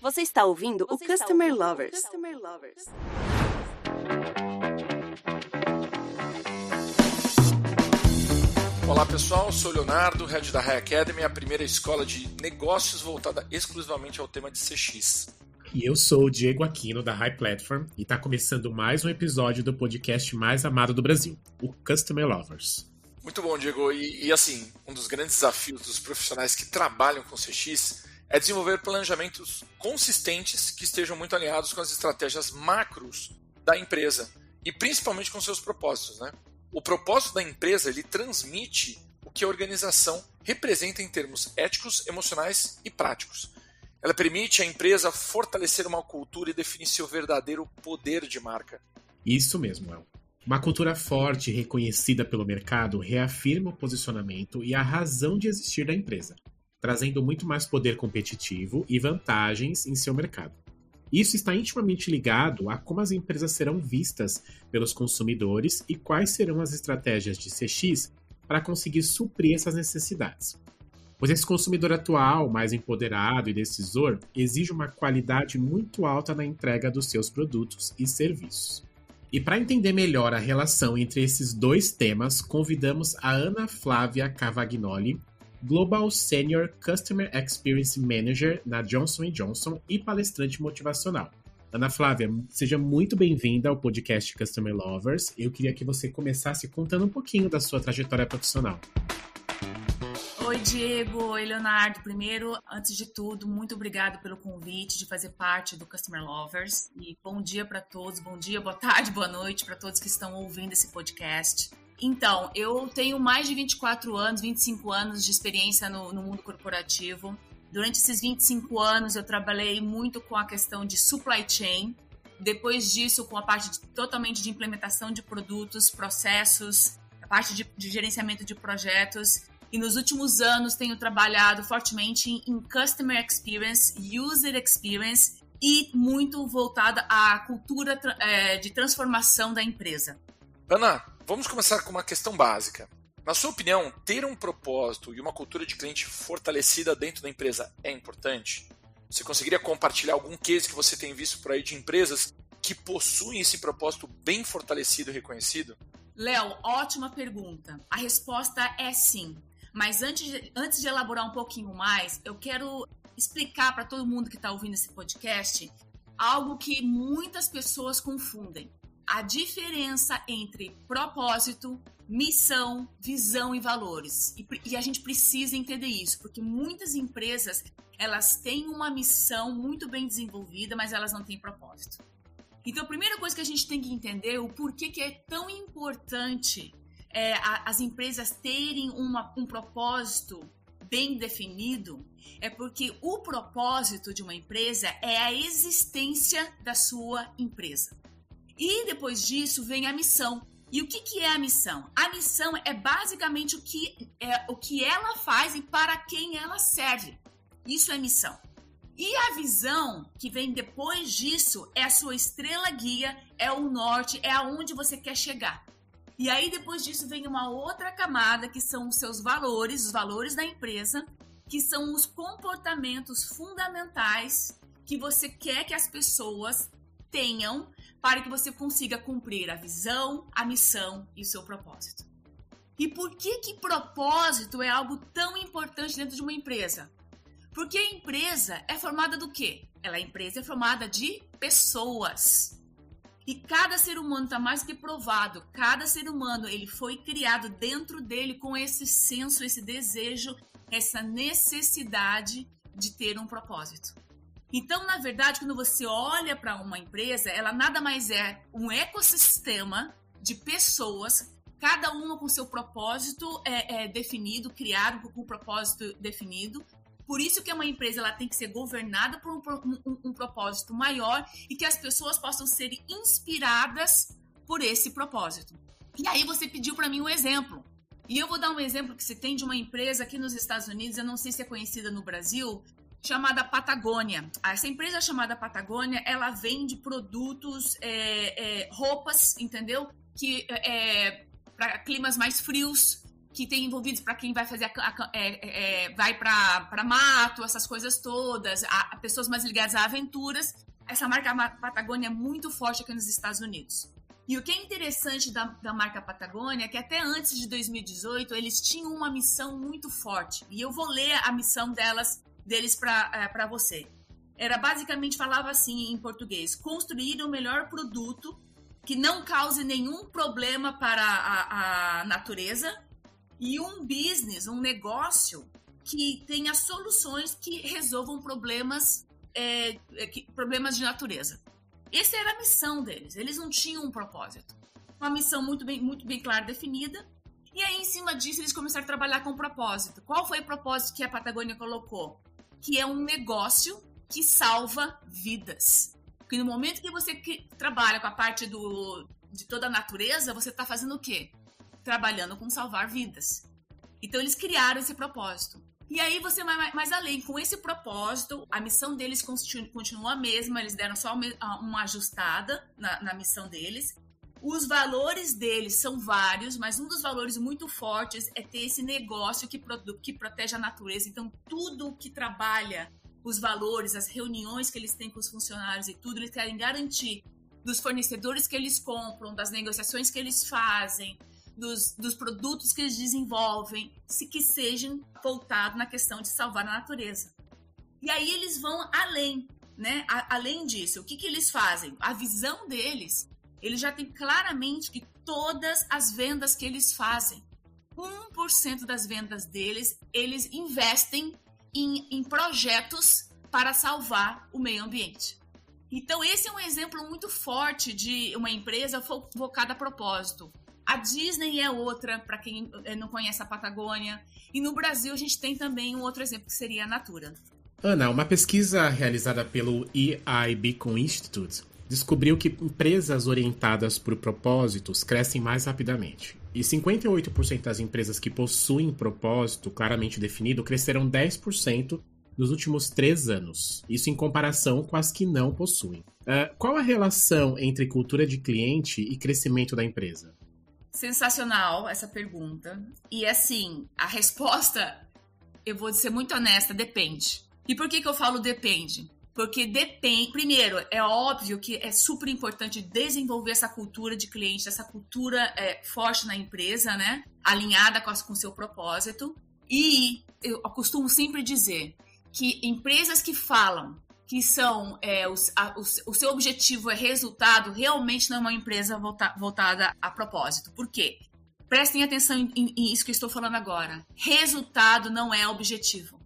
Você está ouvindo o Customer Lovers. Olá pessoal, sou o Leonardo, head da High Academy, a primeira escola de negócios voltada exclusivamente ao tema de CX. E eu sou o Diego Aquino, da High Platform, e está começando mais um episódio do podcast mais amado do Brasil, o Customer Lovers. Muito bom, Diego. E assim, um dos grandes desafios dos profissionais que trabalham com CX é desenvolver planejamentos consistentes que estejam muito alinhados com as estratégias macros da empresa e principalmente com seus propósitos, né? O propósito da empresa, ele transmite o que a organização representa em termos éticos, emocionais e práticos. Ela permite à empresa fortalecer uma cultura e definir seu verdadeiro poder de marca. Isso mesmo, El. Uma cultura forte e reconhecida pelo mercado reafirma o posicionamento e a razão de existir da empresa, trazendo muito mais poder competitivo e vantagens em seu mercado. Isso está intimamente ligado a como as empresas serão vistas pelos consumidores e quais serão as estratégias de CX para conseguir suprir essas necessidades. Pois esse consumidor atual, mais empoderado e decisor, exige uma qualidade muito alta na entrega dos seus produtos e serviços. E para entender melhor a relação entre esses dois temas, convidamos a Ana Flávia Cavagnoli, Global Senior Customer Experience Manager na Johnson & Johnson e palestrante motivacional. Ana Flávia, seja muito bem-vinda ao podcast Customer Lovers. Eu queria que você começasse contando um pouquinho da sua trajetória profissional. Oi, Diego. Oi, Leonardo. Primeiro, antes de tudo, muito obrigado pelo convite de fazer parte do Customer Lovers. E bom dia para todos, bom dia, boa tarde, boa noite para todos que estão ouvindo esse podcast. Então, eu tenho mais de 24 anos, 25 anos de experiência no mundo corporativo. Durante esses 25 anos, eu trabalhei muito com a questão de supply chain. Depois disso, com a parte totalmente de implementação de produtos, processos, a parte de gerenciamento de projetos. E nos últimos anos tenho trabalhado fortemente em Customer Experience, User Experience e muito voltada à cultura de transformação da empresa. Ana, vamos começar com uma questão básica. Na sua opinião, ter um propósito e uma cultura de cliente fortalecida dentro da empresa é importante? Você conseguiria compartilhar algum case que você tem visto por aí de empresas que possuem esse propósito bem fortalecido e reconhecido? Léo, ótima pergunta. A resposta é sim. Mas antes de elaborar um pouquinho mais, eu quero explicar para todo mundo que está ouvindo esse podcast algo que muitas pessoas confundem. A diferença entre propósito, missão, visão e valores. E a gente precisa entender isso, porque muitas empresas elas têm uma missão muito bem desenvolvida, mas elas não têm propósito. Então, a primeira coisa que a gente tem que entender é o porquê que é tão importante as empresas terem um propósito bem definido, é porque o propósito de uma empresa é a existência da sua empresa. E depois disso vem a missão. E o que é a missão? A missão é basicamente o que ela faz e para quem ela serve. Isso é missão. E a visão, que vem depois disso, é a sua estrela guia, é o norte, é aonde você quer chegar. E aí, depois disso, vem uma outra camada, que são os seus valores, os valores da empresa, que são os comportamentos fundamentais que você quer que as pessoas tenham para que você consiga cumprir a visão, a missão e o seu propósito. E por que propósito é algo tão importante dentro de uma empresa? Porque a empresa é formada do quê? A empresa é formada de pessoas. E cada ser humano está mais que provado, cada ser humano ele foi criado dentro dele com esse senso, esse desejo, essa necessidade de ter um propósito. Então, na verdade, quando você olha para uma empresa, ela nada mais é um ecossistema de pessoas, cada uma com seu propósito definido, criado com um propósito definido. Por isso que uma empresa ela tem que ser governada por um propósito maior e que as pessoas possam ser inspiradas por esse propósito. E aí você pediu para mim um exemplo. E eu vou dar um exemplo que se tem de uma empresa aqui nos Estados Unidos, eu não sei se é conhecida no Brasil, chamada Patagônia. Essa empresa chamada Patagônia, ela vende produtos, roupas, entendeu? Que para climas mais frios, que tem envolvidos para quem vai fazer vai para mato, essas coisas todas, pessoas mais ligadas a aventuras. Essa marca Patagônia é muito forte aqui nos Estados Unidos. E o que é interessante da marca Patagônia é que até antes de 2018 eles tinham uma missão muito forte. E eu vou ler a missão deles para você. Era basicamente, falava assim em português: construir o melhor produto que não cause nenhum problema para a natureza e um business, um negócio que tenha soluções que resolvam problemas de natureza. Essa era a missão deles. Eles não tinham um propósito. Uma missão muito bem clara, definida. E aí, em cima disso, eles começaram a trabalhar com propósito. Qual foi o propósito que a Patagônia colocou? Que é um negócio que salva vidas. Porque no momento que você trabalha com a parte de toda a natureza, você está fazendo o quê? Trabalhando com salvar vidas. Então, eles criaram esse propósito. E aí, você vai mais além. Com esse propósito, a missão deles continua a mesma. Eles deram só uma ajustada na missão deles. Os valores deles são vários, mas um dos valores muito fortes é ter esse negócio que protege a natureza. Então, tudo que trabalha os valores, as reuniões que eles têm com os funcionários e tudo, eles querem garantir dos fornecedores que eles compram, das negociações que eles fazem, dos produtos que eles desenvolvem, que sejam voltados na questão de salvar a natureza. E aí eles vão além, né? Além disso, o que eles fazem? A visão deles, eles já têm claramente que todas as vendas que eles fazem, 1% das vendas deles, eles investem em projetos para salvar o meio ambiente. Então, esse é um exemplo muito forte de uma empresa focada a propósito. A Disney é outra, para quem não conhece a Patagônia. E no Brasil, a gente tem também um outro exemplo, que seria a Natura. Ana, uma pesquisa realizada pelo EI Beacon Institute descobriu que empresas orientadas por propósitos crescem mais rapidamente. E 58% das empresas que possuem propósito claramente definido cresceram 10% nos últimos 3 anos. Isso em comparação com as que não possuem. Qual a relação entre cultura de cliente e crescimento da empresa? Sensacional essa pergunta. E assim, a resposta, eu vou ser muito honesta, depende. E por que eu falo depende? Porque depende. Primeiro, é óbvio que é super importante desenvolver essa cultura de cliente, essa cultura forte na empresa, né? Alinhada com o seu propósito. E eu costumo sempre dizer que empresas que falam que são o seu objetivo é resultado, realmente não é uma empresa voltada a propósito. Por quê? Prestem atenção em isso que eu estou falando agora. Resultado não é objetivo.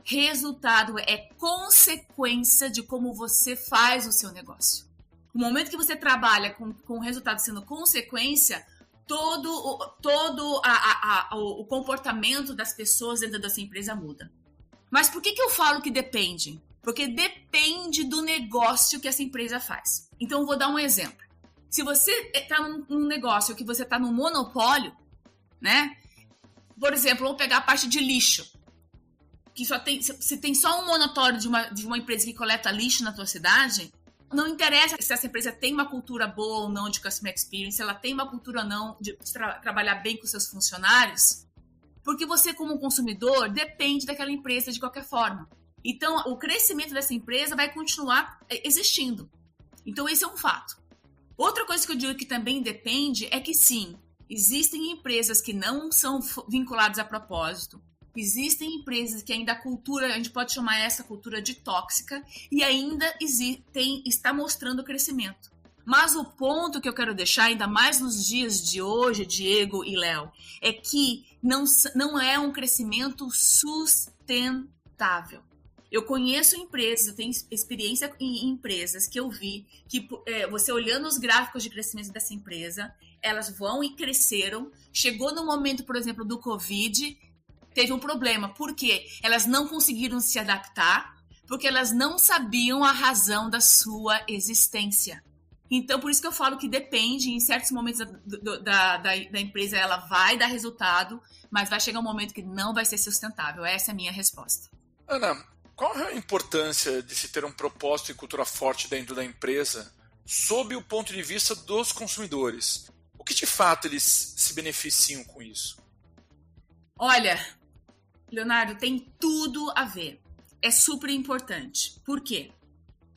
Resultado é consequência de como você faz o seu negócio. No momento que você trabalha com o resultado sendo consequência, todo o comportamento das pessoas dentro dessa empresa muda. Mas por que eu falo que depende? Porque depende do negócio que essa empresa faz. Então, eu vou dar um exemplo. Se você está num negócio que você está num monopólio, né? Por exemplo, vamos pegar a parte de lixo. Que se tem só um monopólio de uma empresa que coleta lixo na tua cidade, não interessa se essa empresa tem uma cultura boa ou não de customer experience, se ela tem uma cultura ou não de trabalhar bem com seus funcionários, porque você, como consumidor, depende daquela empresa de qualquer forma. Então, o crescimento dessa empresa vai continuar existindo. Então, esse é um fato. Outra coisa que eu digo que também depende é que, sim, existem empresas que não são vinculadas a propósito. Existem empresas que ainda a cultura, a gente pode chamar essa cultura de tóxica, e ainda está mostrando crescimento. Mas o ponto que eu quero deixar, ainda mais nos dias de hoje, Diego e Léo, é que não é um crescimento sustentável. Eu conheço empresas, eu tenho experiência em empresas que eu vi que você olhando os gráficos de crescimento dessa empresa, elas vão e cresceram. Chegou no momento, por exemplo, do Covid, teve um problema. Por quê? Elas não conseguiram se adaptar, porque elas não sabiam a razão da sua existência. Então, por isso que eu falo que depende, em certos momentos da empresa ela vai dar resultado, mas vai chegar um momento que não vai ser sustentável. Essa é a minha resposta. Ana, qual é a importância de se ter um propósito e cultura forte dentro da empresa sob o ponto de vista dos consumidores? O que de fato eles se beneficiam com isso? Olha, Leonardo, tem tudo a ver. É super importante. Por quê?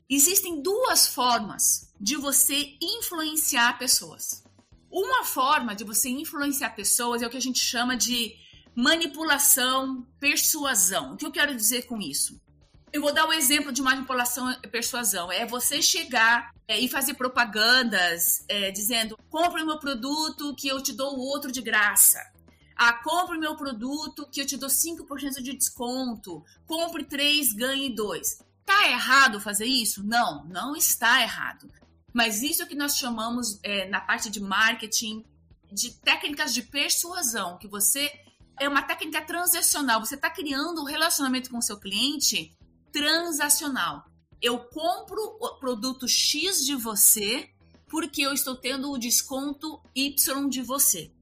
Existem duas formas de você influenciar pessoas. Uma forma de você influenciar pessoas é o que a gente chama de manipulação, persuasão. O que eu quero dizer com isso? Eu vou dar um exemplo de manipulação e persuasão. É você chegar e fazer propagandas dizendo: compre o meu produto que eu te dou outro de graça. Compre o meu produto que eu te dou 5% de desconto. Compre 3, ganhe 2. Está errado fazer isso? Não, não está errado. Mas isso é o que nós chamamos, na parte de marketing, de técnicas de persuasão, que você é uma técnica transacional. Você está criando um relacionamento com o seu cliente transacional. Eu compro o produto X de você porque eu estou tendo o desconto Y de você.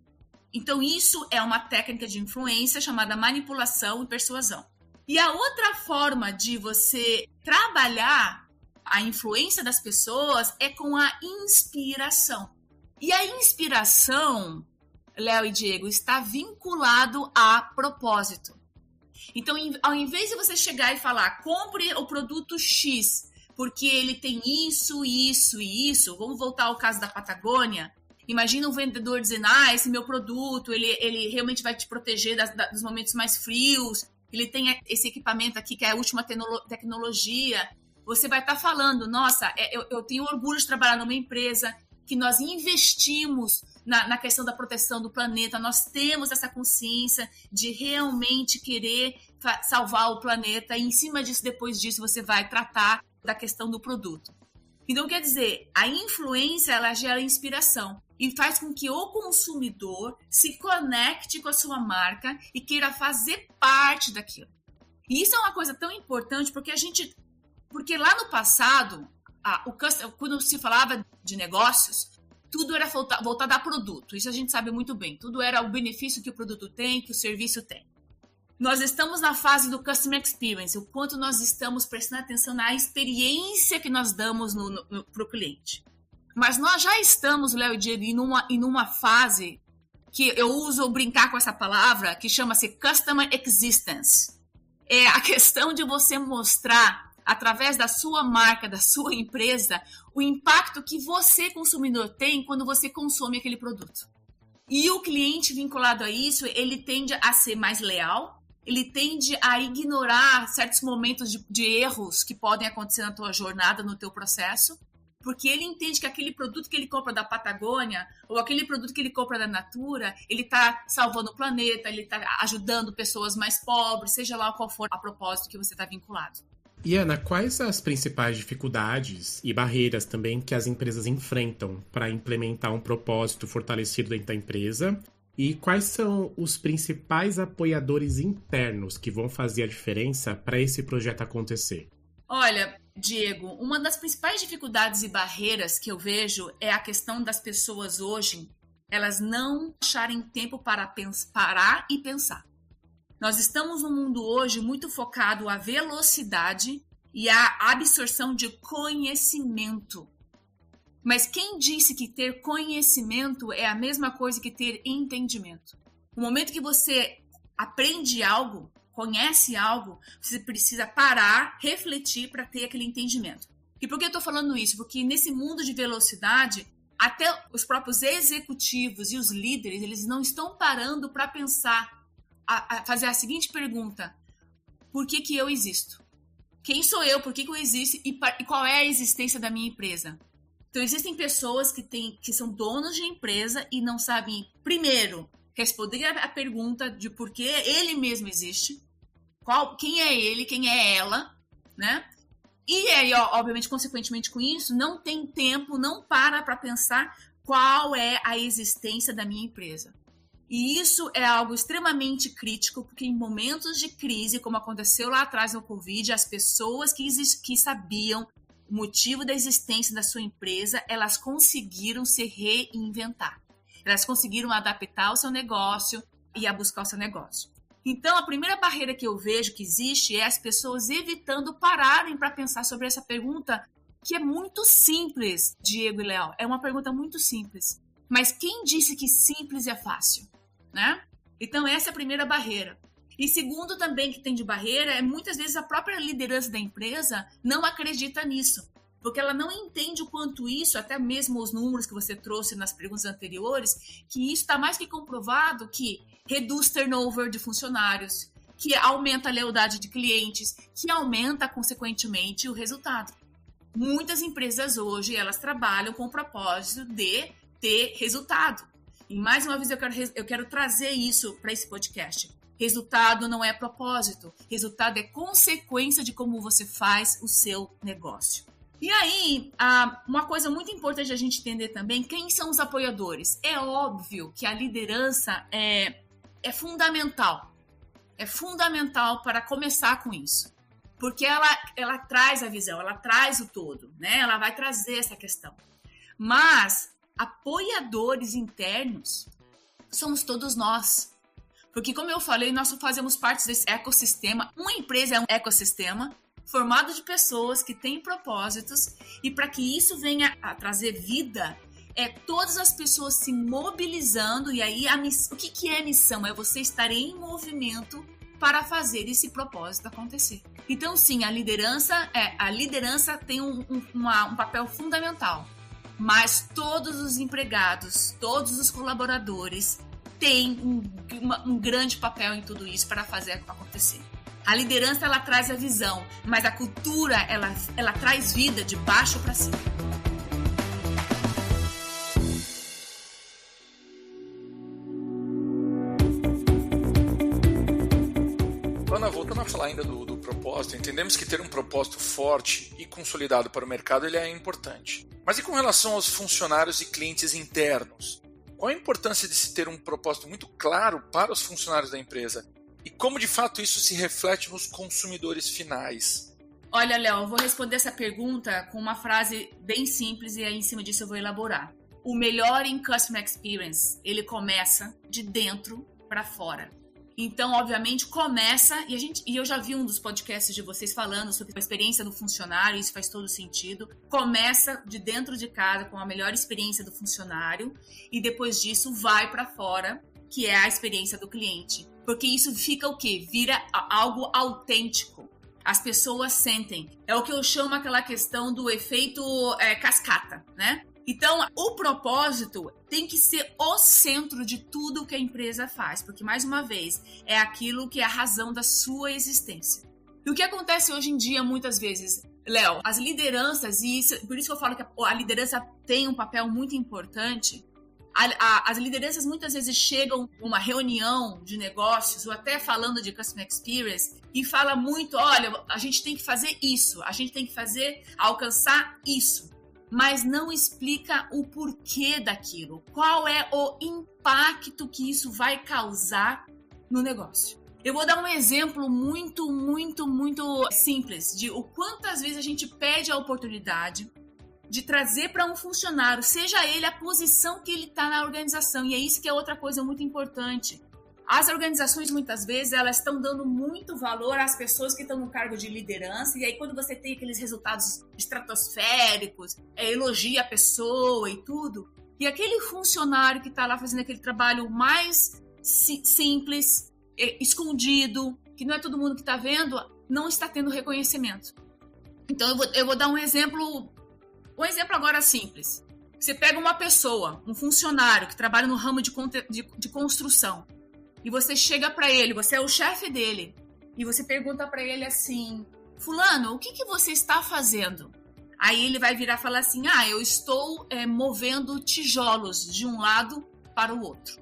Então, isso é uma técnica de influência chamada manipulação e persuasão. E a outra forma de você trabalhar a influência das pessoas é com a inspiração. E a inspiração, Léo e Diego, está vinculado a propósito. Então, ao invés de você chegar e falar, compre o produto X, porque ele tem isso, isso e isso, vamos voltar ao caso da Patagônia. Imagina um vendedor dizendo, esse meu produto, ele realmente vai te proteger dos momentos mais frios, ele tem esse equipamento aqui que é a última tecnologia. Você vai estar falando, nossa, eu tenho orgulho de trabalhar numa empresa que nós investimos na questão da proteção do planeta, nós temos essa consciência de realmente querer salvar o planeta e em cima disso, depois disso, você vai tratar da questão do produto. Então, quer dizer, a influência, ela gera inspiração e faz com que o consumidor se conecte com a sua marca e queira fazer parte daquilo. E isso é uma coisa tão importante porque lá no passado, quando se falava de negócios, tudo era voltado a produto. Isso a gente sabe muito bem. Tudo era o benefício que o produto tem, que o serviço tem. Nós estamos na fase do Customer Experience, o quanto nós estamos prestando atenção na experiência que nós damos para o cliente. Mas nós já estamos, Léo e Diego, em uma fase que eu uso brincar com essa palavra, que chama-se Customer Existence. É a questão de você mostrar, através da sua marca, da sua empresa, o impacto que você, consumidor, tem quando você consome aquele produto. E o cliente vinculado a isso, ele tende a ser mais leal, ele tende a ignorar certos momentos de erros que podem acontecer na tua jornada, no teu processo, porque ele entende que aquele produto que ele compra da Patagônia ou aquele produto que ele compra da Natura, ele está salvando o planeta, ele está ajudando pessoas mais pobres, seja lá qual for a propósito que você está vinculado. E Ana, quais as principais dificuldades e barreiras também que as empresas enfrentam para implementar um propósito fortalecido dentro da empresa? E quais são os principais apoiadores internos que vão fazer a diferença para esse projeto acontecer? Olha, Diego, uma das principais dificuldades e barreiras que eu vejo é a questão das pessoas hoje, elas não acharem tempo para parar e pensar. Nós estamos num mundo hoje muito focado à velocidade e à absorção de conhecimento. Mas quem disse que ter conhecimento é a mesma coisa que ter entendimento? No momento que você aprende algo, conhece algo, você precisa parar, refletir para ter aquele entendimento. E por que eu estou falando isso? Porque nesse mundo de velocidade, até os próprios executivos e os líderes, eles não estão parando para pensar, a fazer a seguinte pergunta: por que eu existo? Quem sou eu? Por que eu existo? E qual é a existência da minha empresa? Então, existem pessoas que são donos de empresa e não sabem, primeiro, responder a pergunta de por que ele mesmo existe, quem é ele, quem é ela, né? E aí, obviamente, consequentemente com isso, não tem tempo, não para pensar qual é a existência da minha empresa. E isso é algo extremamente crítico, porque em momentos de crise, como aconteceu lá atrás no Covid, as pessoas que sabiam o motivo da existência da sua empresa, elas conseguiram se reinventar. Elas conseguiram adaptar o seu negócio e a buscar o seu negócio. Então, a primeira barreira que eu vejo que existe é as pessoas evitando pararem para pensar sobre essa pergunta, que é muito simples, Diego e Léo. É uma pergunta muito simples. Mas quem disse que simples é fácil, né? Então, essa é a primeira barreira. E segundo também que tem de barreira, é muitas vezes a própria liderança da empresa não acredita nisso. Porque ela não entende o quanto isso, até mesmo os números que você trouxe nas perguntas anteriores, que isso está mais que comprovado que reduz turnover de funcionários, que aumenta a lealdade de clientes, que aumenta, consequentemente, o resultado. Muitas empresas hoje, elas trabalham com o propósito de ter resultado. E mais uma vez eu quero trazer isso para esse podcast. Resultado não é propósito. Resultado é consequência de como você faz o seu negócio. E aí, uma coisa muito importante a gente entender também, quem são os apoiadores? É óbvio que a liderança é fundamental. É fundamental para começar com isso. Porque ela traz a visão, ela traz o todo, né? Ela vai trazer essa questão. Mas apoiadores internos somos todos nós. Porque, como eu falei, nós fazemos parte desse ecossistema. Uma empresa é um ecossistema formado de pessoas que têm propósitos, e para que isso venha a trazer vida, é todas as pessoas se mobilizando, e aí o que é missão? É você estar em movimento para fazer esse propósito acontecer. Então, sim, a liderança tem um papel fundamental, mas todos os empregados, todos os colaboradores têm um grande papel em tudo isso para fazer acontecer. A liderança, ela traz a visão, mas a cultura, ela traz vida de baixo para cima. Ana, voltando a falar ainda do propósito, entendemos que ter um propósito forte e consolidado para o mercado ele é importante. Mas e com relação aos funcionários e clientes internos? Qual a importância de se ter um propósito muito claro para os funcionários da empresa? E como, de fato, isso se reflete nos consumidores finais? Olha, Léo, eu vou responder essa pergunta com uma frase bem simples e aí em cima disso eu vou elaborar. O melhor em Customer Experience, ele começa de dentro para fora. Então, obviamente, começa, e eu já vi um dos podcasts de vocês falando sobre a experiência do funcionário, isso faz todo sentido. Começa de dentro de casa com a melhor experiência do funcionário e depois disso vai para fora, que é a experiência do cliente. Porque isso fica o quê? Vira algo autêntico. As pessoas sentem. É o que eu chamo aquela questão do efeito cascata, né? Então, o propósito tem que ser o centro de tudo que a empresa faz. Porque, mais uma vez, é aquilo que é a razão da sua existência. E o que acontece hoje em dia, muitas vezes, Léo, as lideranças, por isso que eu falo que a liderança tem um papel muito importante. As lideranças muitas vezes chegam a uma reunião de negócios ou até falando de Customer Experience e fala muito, olha, a gente tem que fazer isso, a gente tem que alcançar isso, mas não explica o porquê daquilo, qual é o impacto que isso vai causar no negócio. Eu vou dar um exemplo muito, muito, muito simples de o quantas vezes a gente pede a oportunidade de trazer para um funcionário, seja ele a posição que ele está na organização. E é isso que é outra coisa muito importante. As organizações, muitas vezes, elas estão dando muito valor às pessoas que estão no cargo de liderança. E aí, quando você tem aqueles resultados estratosféricos, elogia a pessoa e tudo, e aquele funcionário que está lá fazendo aquele trabalho mais simples, escondido, que não é todo mundo que está vendo, não está tendo reconhecimento. Então, eu vou dar um exemplo agora simples. Você pega uma pessoa, um funcionário que trabalha no ramo de construção, e você chega para ele, você é o chefe dele, e você pergunta para ele assim, fulano, o que você está fazendo? Aí ele vai virar e falar assim, eu estou movendo tijolos de um lado para o outro.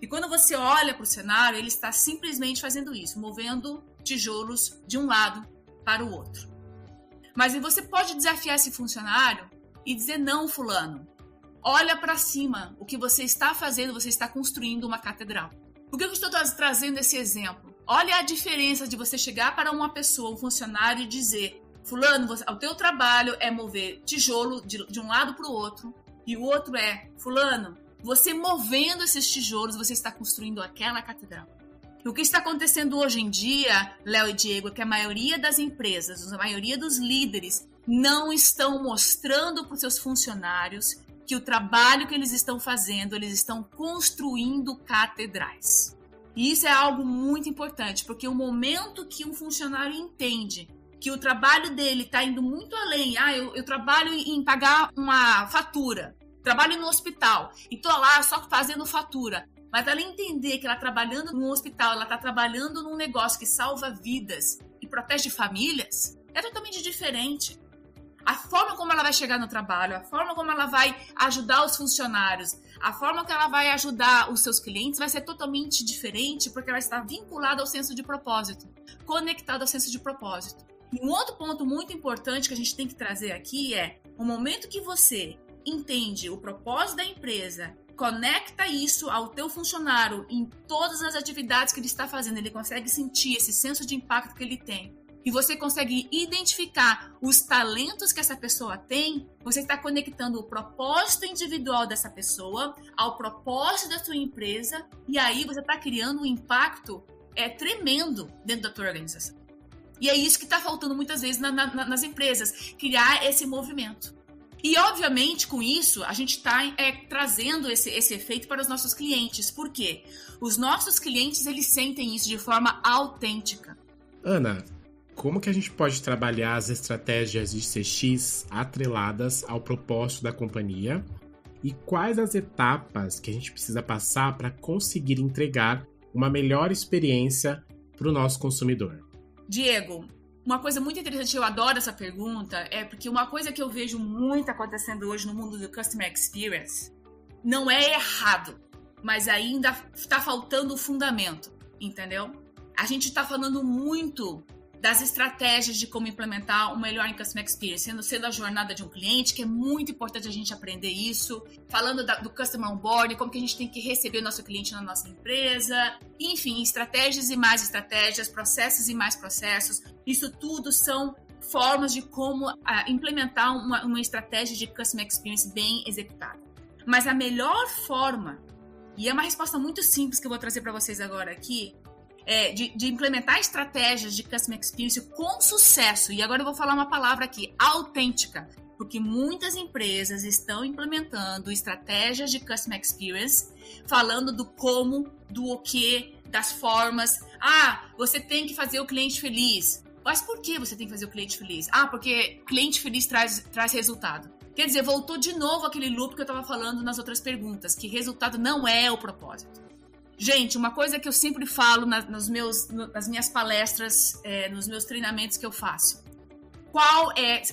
E quando você olha para o cenário, ele está simplesmente fazendo isso, movendo tijolos de um lado para o outro. Mas você pode desafiar esse funcionário e dizer, não, fulano, olha para cima, o que você está fazendo, você está construindo uma catedral. Por que eu estou trazendo esse exemplo? Olha a diferença de você chegar para uma pessoa, um funcionário, e dizer, fulano, o teu trabalho é mover tijolo de um lado para o outro, e o outro é, fulano, você movendo esses tijolos, você está construindo aquela catedral. O que está acontecendo hoje em dia, Léo e Diego, é que a maioria das empresas, a maioria dos líderes não estão mostrando para os seus funcionários que o trabalho que eles estão fazendo, eles estão construindo catedrais. E isso é algo muito importante, porque o momento que um funcionário entende que o trabalho dele está indo muito além, eu trabalho em pagar uma fatura, trabalho no hospital e estou lá só fazendo fatura, mas ela entender que ela trabalhando no hospital, ela está trabalhando num negócio que salva vidas e protege famílias, é totalmente diferente. A forma como ela vai chegar no trabalho, a forma como ela vai ajudar os funcionários, a forma que ela vai ajudar os seus clientes vai ser totalmente diferente, porque ela está vinculada ao senso de propósito, conectada ao senso de propósito. E um outro ponto muito importante que a gente tem que trazer aqui é o momento que você entende o propósito da empresa, conecta isso ao teu funcionário em todas as atividades que ele está fazendo, ele consegue sentir esse senso de impacto que ele tem. E você consegue identificar os talentos que essa pessoa tem, você está conectando o propósito individual dessa pessoa ao propósito da sua empresa, e aí você está criando um impacto tremendo dentro da tua organização. E é isso que está faltando muitas vezes nas empresas, criar esse movimento. E, obviamente, com isso, a gente está trazendo esse efeito para os nossos clientes. Por quê? Os nossos clientes, eles sentem isso de forma autêntica. Ana, como que a gente pode trabalhar as estratégias de CX atreladas ao propósito da companhia? E quais as etapas que a gente precisa passar para conseguir entregar uma melhor experiência para o nosso consumidor? Diego, uma coisa muito interessante, eu adoro essa pergunta, é porque uma coisa que eu vejo muito acontecendo hoje no mundo do Customer Experience não é errado, mas ainda está faltando o fundamento, entendeu? A gente está falando muito das estratégias de como implementar o melhor em Customer Experience, sendo a jornada de um cliente, que é muito importante a gente aprender isso, falando do Customer Onboarding, como que a gente tem que receber o nosso cliente na nossa empresa, enfim, estratégias e mais estratégias, processos e mais processos, isso tudo são formas de como implementar uma estratégia de Customer Experience bem executada. Mas a melhor forma, e é uma resposta muito simples que eu vou trazer para vocês agora aqui, de implementar estratégias de Customer Experience com sucesso. E agora eu vou falar uma palavra aqui, autêntica. Porque muitas empresas estão implementando estratégias de Customer Experience, falando do como, do o que, das formas. Você tem que fazer o cliente feliz. Mas por que você tem que fazer o cliente feliz? Porque cliente feliz traz resultado. Quer dizer, voltou de novo aquele loop que eu estava falando nas outras perguntas, que resultado não é o propósito. Gente, uma coisa que eu sempre falo nas minhas palestras, nos meus treinamentos que eu faço.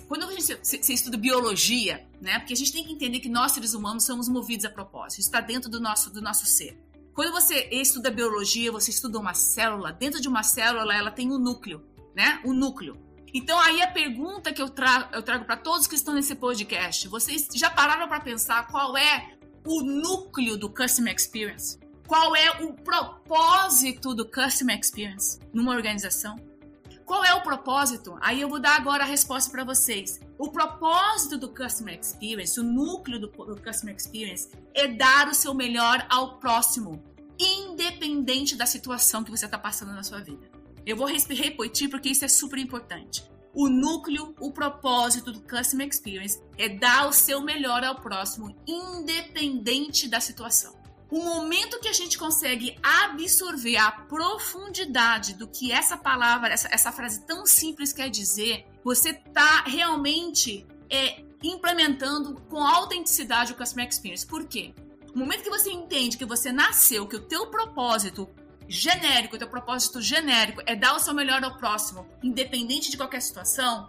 Quando você estuda biologia, né? Porque a gente tem que entender que nós, seres humanos, somos movidos a propósito. Isso está dentro do nosso ser. Quando você estuda biologia, você estuda uma célula. Dentro de uma célula, ela tem um núcleo, né? O núcleo. Então, aí a pergunta que eu trago para todos que estão nesse podcast. Vocês já pararam para pensar qual é o núcleo do Customer Experience? Qual é o propósito do Customer Experience numa organização? Qual é o propósito? Aí eu vou dar agora a resposta para vocês. O propósito do Customer Experience, o núcleo do Customer Experience, é dar o seu melhor ao próximo, independente da situação que você está passando na sua vida. Eu vou repetir porque isso é super importante. O núcleo, o propósito do Customer Experience é dar o seu melhor ao próximo, independente da situação. O momento que a gente consegue absorver a profundidade do que essa palavra, essa frase tão simples quer dizer, você está realmente implementando com autenticidade o Customer Experience. Por quê? No momento que você entende que você nasceu, que o teu propósito genérico, o teu propósito genérico é dar o seu melhor ao próximo, independente de qualquer situação,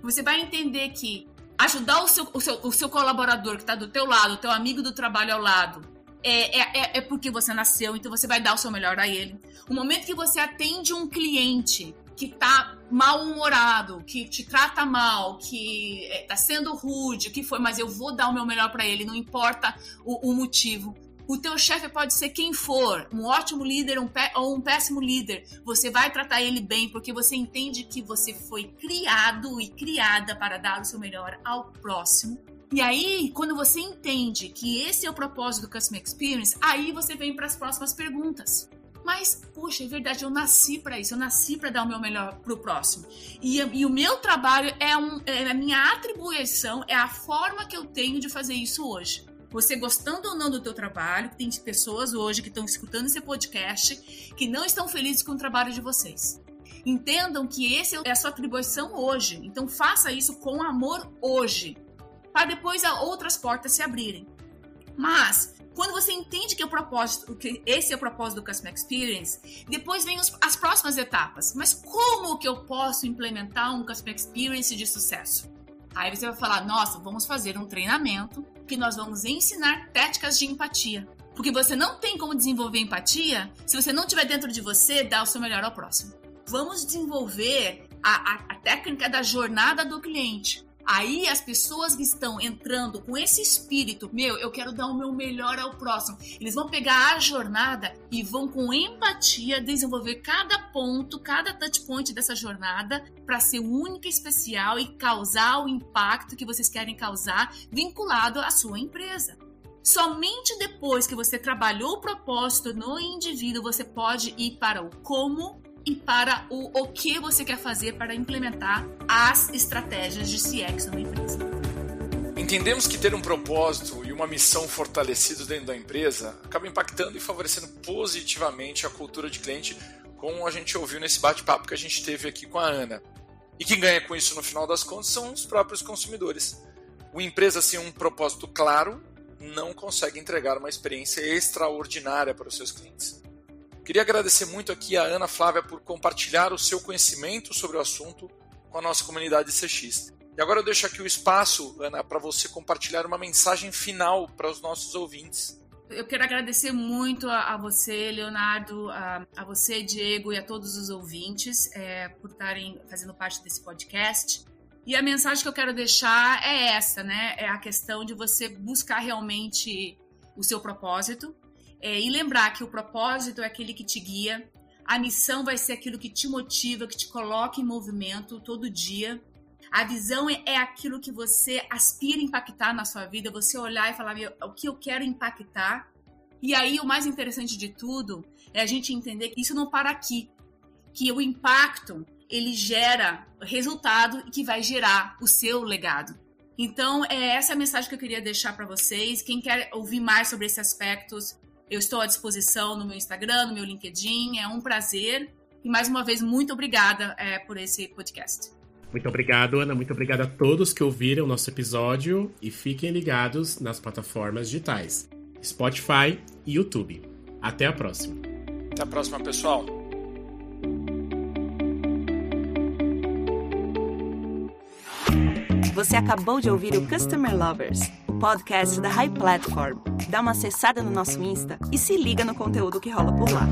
você vai entender que ajudar o seu colaborador que está do teu lado, o teu amigo do trabalho ao lado, é porque você nasceu, então você vai dar o seu melhor a ele. O momento que você atende um cliente que tá mal-humorado, que te trata mal, que tá sendo rude, que foi, mas eu vou dar o meu melhor para ele, não importa o motivo. O teu chefe pode ser quem for, um ótimo líder ou um péssimo líder. Você vai tratar ele bem, porque você entende que você foi criado e criada para dar o seu melhor ao próximo. E aí, quando você entende que esse é o propósito do Customer Experience, aí você vem para as próximas perguntas. Mas, poxa, é verdade, eu nasci para isso, eu nasci para dar o meu melhor para o próximo. E o meu trabalho é a minha atribuição, é a forma que eu tenho de fazer isso hoje. Você gostando ou não do teu trabalho, tem pessoas hoje que estão escutando esse podcast que não estão felizes com o trabalho de vocês. Entendam que esse é a sua atribuição hoje. Então faça isso com amor hoje, para depois outras portas se abrirem. Mas quando você entende que esse é o propósito do Customer Experience, depois vem as próximas etapas. Mas como que eu posso implementar um Customer Experience de sucesso? Aí você vai falar, nossa, vamos fazer um treinamento que nós vamos ensinar técnicas de empatia. Porque você não tem como desenvolver empatia se você não tiver dentro de você dar o seu melhor ao próximo. Vamos desenvolver a técnica da jornada do cliente. Aí as pessoas que estão entrando com esse espírito, eu quero dar o meu melhor ao próximo, eles vão pegar a jornada e vão com empatia desenvolver cada ponto, cada touch point dessa jornada para ser única e especial e causar o impacto que vocês querem causar vinculado à sua empresa. Somente depois que você trabalhou o propósito no indivíduo, você pode ir para o como e para o que você quer fazer para implementar as estratégias de CX numa empresa. Entendemos que ter um propósito e uma missão fortalecidos dentro da empresa acaba impactando e favorecendo positivamente a cultura de cliente, como a gente ouviu nesse bate-papo que a gente teve aqui com a Ana. E quem ganha com isso no final das contas são os próprios consumidores. Uma empresa sem um propósito claro não consegue entregar uma experiência extraordinária para os seus clientes. Queria agradecer muito aqui a Ana Flávia por compartilhar o seu conhecimento sobre o assunto com a nossa comunidade CX. E agora eu deixo aqui o espaço, Ana, para você compartilhar uma mensagem final para os nossos ouvintes. Eu quero agradecer muito a você, Leonardo, a você, Diego, e a todos os ouvintes por estarem fazendo parte desse podcast. E a mensagem que eu quero deixar é essa, né? É a questão de você buscar realmente o seu propósito. E lembrar que o propósito é aquele que te guia, a missão vai ser aquilo que te motiva, que te coloca em movimento todo dia. A visão é aquilo que você aspira a impactar na sua vida, você olhar e falar, o que eu quero impactar. E aí o mais interessante de tudo é a gente entender que isso não para aqui, que o impacto ele gera resultado e que vai gerar o seu legado. Então, essa é a mensagem que eu queria deixar para vocês. Quem quer ouvir mais sobre esses aspectos, eu estou à disposição no meu Instagram, no meu LinkedIn. É um prazer. E, mais uma vez, muito obrigada por esse podcast. Muito obrigado, Ana. Muito obrigado a todos que ouviram o nosso episódio. E fiquem ligados nas plataformas digitais Spotify e YouTube. Até a próxima. Até a próxima, pessoal. Você acabou de ouvir o Customer Lovers, o podcast da High Platform. Dá uma acessada no nosso Insta e se liga no conteúdo que rola por lá.